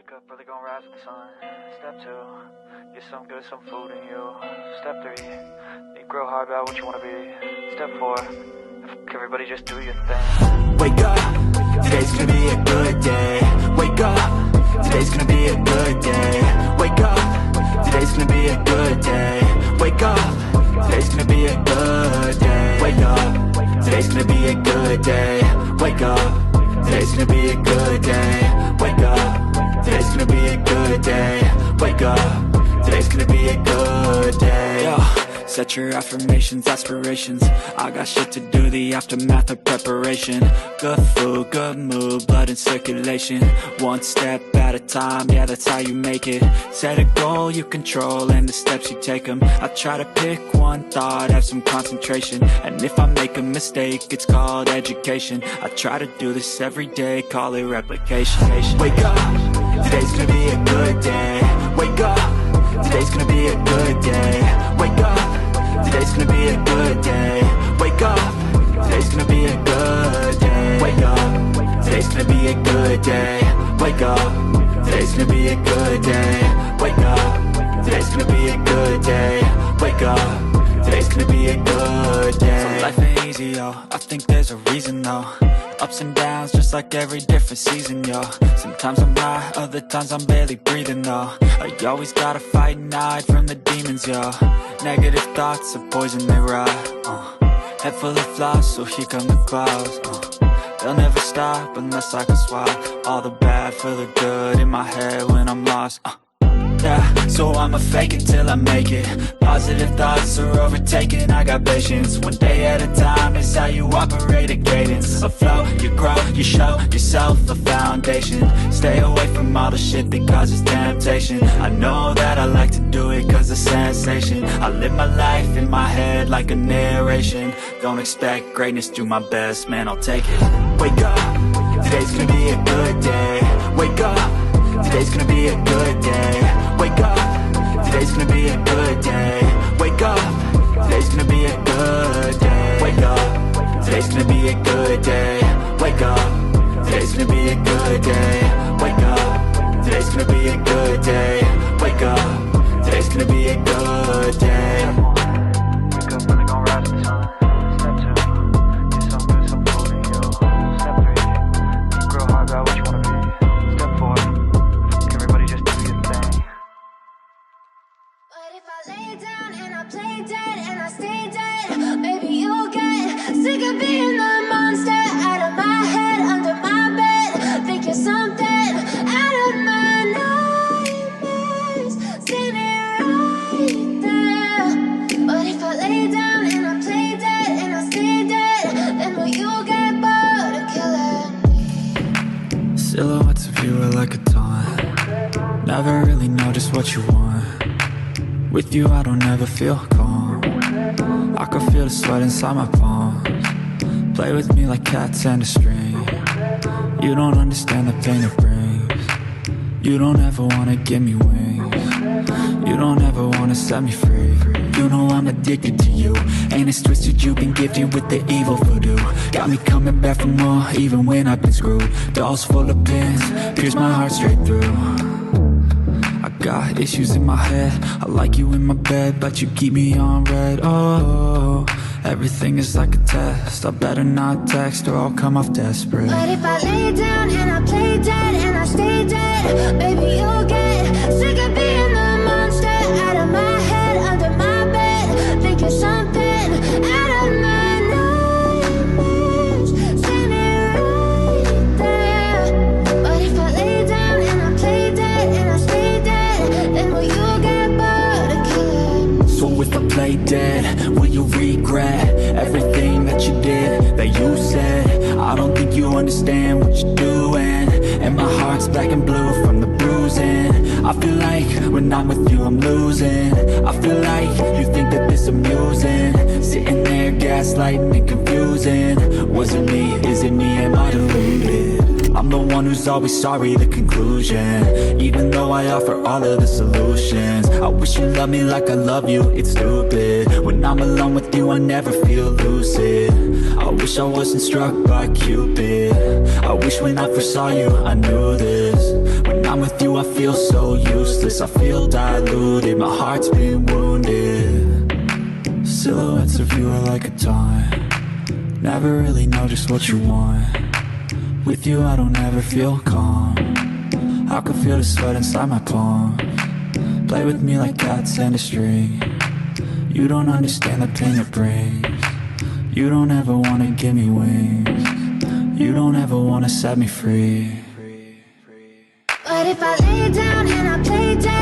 Wake up, really gonna rise with the sun. Step 2, get some good, some food in you. Step 3, think real hard about what you wanna be. Step 4, everybody just do your thing. Wake up, today's gonna be a good day. Wake up, today's gonna be a good day. Wake up, today's gonna be a good day. Wake up, today's gonna be a good day. Wake up, today's gonna be a good day. Wake up, today's gonna be a good day. Wake up, today's gonna be a good day. Wake up, today's gonna be a good day. Yo, set your affirmations, aspirations. I got shit to do, the aftermath of preparation. Good food, good mood, blood in circulation. One step at a time, yeah, that's how you make it. Set a goal you control and the steps you take them. I try to pick one thought, have some concentration. And if I make a mistake, it's called education. I try to do this every day, call it replication. Wake up, today's gonna be a good day. Wake up, today's gonna be a good day. Wake up, today's gonna be a good day. Wake up, today's gonna be a good day. Wake up, today's gonna be a good day. Wake up, today's gonna be a good day. Wake up, today's gonna be a good day. Wake up, today's gonna be a good day. So life ain't easy, yo, I think there's a reason though. Ups and downs, just like every different season, yo. Sometimes I'm high, other times I'm barely breathing, though. I always gotta fight and hide from the demons, yo. Negative thoughts are poison, they rot. Head full of flies, so here come the clouds. They'll never stop unless I can swap all the bad for the good in my head when I'm lost. Yeah, so I'ma fake it till I make it. Positive thoughts are overtaken, I got patience. One day at a time is how you operate a cadence. A flow, you grow, you show yourself a foundation. Stay away from all the shit that causes temptation. I know that I like to do it cause it's sensation. I live my life in my head like a narration. Don't expect greatness, do my best, man, I'll take it. Wake up, today's gonna be a good day. Wake up, today's gonna be a good day. Wake up, today's gonna be a good day. Wake up, today's gonna be a good day. Wake up, today's gonna be a good day. Wake up, today's gonna be a good day. Wake up, today's gonna be a good day. Wake up, today's gonna be a good day. Wake up, really gonna rise with the sun. Step 2, get some good, some food in you. Step 3, think real hard about what you wanna be. Step 4, everybody just do your thing. But if I lay down and I play dead and I stay dead, maybe you'll get sick of being the monster out of my head, under my bed, thinking something out of my nightmares, standing right there. But if I lay down and I play dead and I stay dead, then will you get bored of killing me? Silhouettes of you are like a taunt. Never really know just what you want. With you I don't ever feel calm. I can feel the sweat inside my palms. Play with me like cats and a string. You don't understand the pain it brings. You don't ever wanna give me wings. You don't ever wanna set me free. You know I'm addicted to you, and it's twisted, you've been gifted with the evil voodoo. Got me coming back for more, even when I've been screwed. Dolls full of pins, pierce my heart straight through. I got issues in my head, I like you in my bed, but you keep me on red. Oh, everything is like a test, I better not text or I'll come off desperate. But if I lay down and I play dead and I stay dead, maybe you'll get sick of being the monster out of my head, under my bed, thinking something out of my nightmares, standing right there. But if I lay down and I play dead and I stay dead, then will you get bored of killing me? So if I play dead, will you regret everything that you did, that you said? I don't think you understand what you're doing, and my heart's black and blue from the bruising. I feel like when I'm with you I'm losing. I feel like you think that this amusing, sitting there gaslighting and confusing. Was it me? Is it me? Am I deluded? I'm the one who's always sorry, the conclusion. Even though I offer all of the solutions, I wish you loved me like I love you, it's stupid. When I'm alone with you I never feel lucid. I wish I wasn't struck by Cupid. I wish when I first saw you I knew this. When I'm with you, I feel so useless. I feel diluted, my heart's been wounded. Silhouettes of you are like a taunt. Never really know just what you want. With you I don't ever feel calm. I can feel the sweat inside my palms. Play with me like cats and a string. You don't understand the pain it brings. You don't ever wanna give me wings. You don't ever wanna set me free. But if I lay down and I play dead